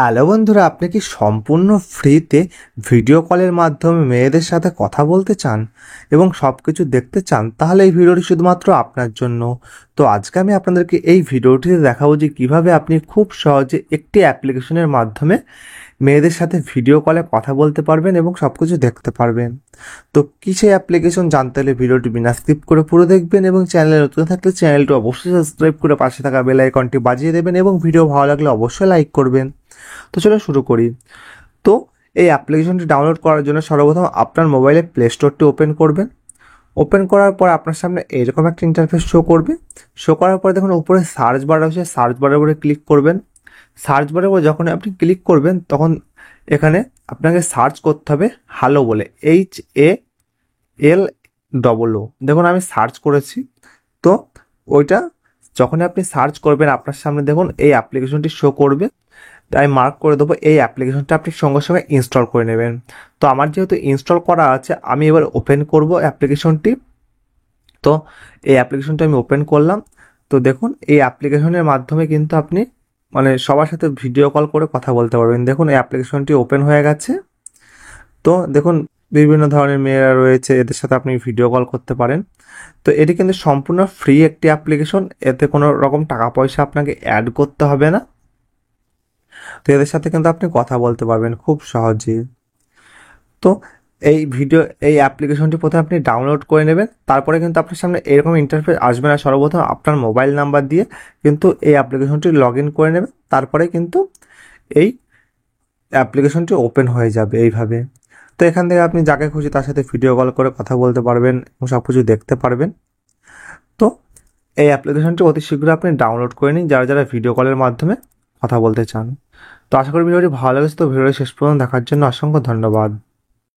Hello বন্ধুরা, আপনি কি সম্পূর্ণ ফ্রিতে ভিডিও কলের মাধ্যমে মেয়েদের সাথে কথা বলতে চান এবং সব কিছু দেখতে চান? তাহলে এই ভিডিওটি শুধুমাত্র আপনার জন্য। তো আজকে আমি আপনাদেরকে এই ভিডিওটিতে দেখাবো যে কীভাবে আপনি খুব সহজে একটি অ্যাপ্লিকেশনের মাধ্যমে মেয়েদের সাথে ভিডিও কলে কথা বলতে পারবেন এবং সব কিছু দেখতে পারবেন। তো কী সেই অ্যাপ্লিকেশন জানতে হলে ভিডিওটি বিনা স্কিপ করে পুরো দেখবেন এবং চ্যানেলে নতুন থাকলে চ্যানেলটি অবশ্যই সাবস্ক্রাইব করে পাশে থাকা বেল আইকনটি বাজিয়ে দেবেন এবং ভিডিও ভালো লাগলে অবশ্যই লাইক করবেন। তো চলো শুরু করি। তো এই অ্যাপ্লিকেশনটি ডাউনলোড করার জন্য সর্বপ্রথম আপনার মোবাইলে প্লে স্টোরটি ওপেন করবেন। ওপেন করার পর আপনার সামনে এরকম একটা ইন্টারফেস শো করবে। শো করার পরে দেখুন উপরে সার্চ বার আছে, সার্চ বারের উপরে ক্লিক করবেন। সার্চ বারের উপরে যখন আপনি ক্লিক করবেন তখন এখানে আপনাকে সার্চ করতে হবে হ্যালো বলে, HALO। দেখুন আমি সার্চ করেছি। তো ওইটা যখন আপনি সার্চ করবেন আপনার সামনে দেখুন এই অ্যাপ্লিকেশনটি শো করবে। তাই মার্ক করে দেবো এই অ্যাপ্লিকেশনটা আপনি সঙ্গে সঙ্গে ইনস্টল করে নেবেন। তো আমার যেহেতু ইনস্টল করা আছে আমি এবার ওপেন করব অ্যাপ্লিকেশনটি। তো এই অ্যাপ্লিকেশনটা আমি ওপেন করলাম। তো দেখুন এই অ্যাপ্লিকেশনের মাধ্যমে কিন্তু আপনি সবার সাথে ভিডিও কল করে কথা বলতে পারবেন। দেখুন এই অ্যাপ্লিকেশনটি ওপেন হয়ে গেছে। তো দেখুন বিভিন্ন ধরনের মেয়েরা রয়েছে, এদের সাথে আপনি ভিডিও কল করতে পারেন। তো এটি কিন্তু সম্পূর্ণ ফ্রি একটি অ্যাপ্লিকেশন, এতে কোনো রকম টাকা পয়সা আপনাকে অ্যাড করতে হবে না। তো এদের সাথে কিন্তু আপনি কথা বলতে পারবেন খুব সহজেই। তো এই অ্যাপ্লিকেশনটি প্রথমে আপনি ডাউনলোড করে নেবেন, তারপরে কিন্তু আপনার সামনে এরকম ইন্টারফেস আসবে না। সর্বপ্রথম আপনার মোবাইল নাম্বার দিয়ে কিন্তু এই অ্যাপ্লিকেশনটি লগ ইন করে নেবেন, তারপরে কিন্তু এই অ্যাপ্লিকেশনটি ওপেন হয়ে যাবে এইভাবে। তো এখান থেকে আপনি যাকে খুশি তার সাথে ভিডিও কল করে কথা বলতে পারবেন এবং সব কিছু দেখতে পারবেন। তো এই অ্যাপ্লিকেশনটি অতি শীঘ্রই আপনি ডাউনলোড করে নিন যারা যারা ভিডিও কলের মাধ্যমে কথা বলতে চান। তো আশা করি ভিডিওটি ভালো লেগেছে। তো ভিডিওটি শেষ পর্যন্ত দেখার জন্য অসংখ্য ধন্যবাদ।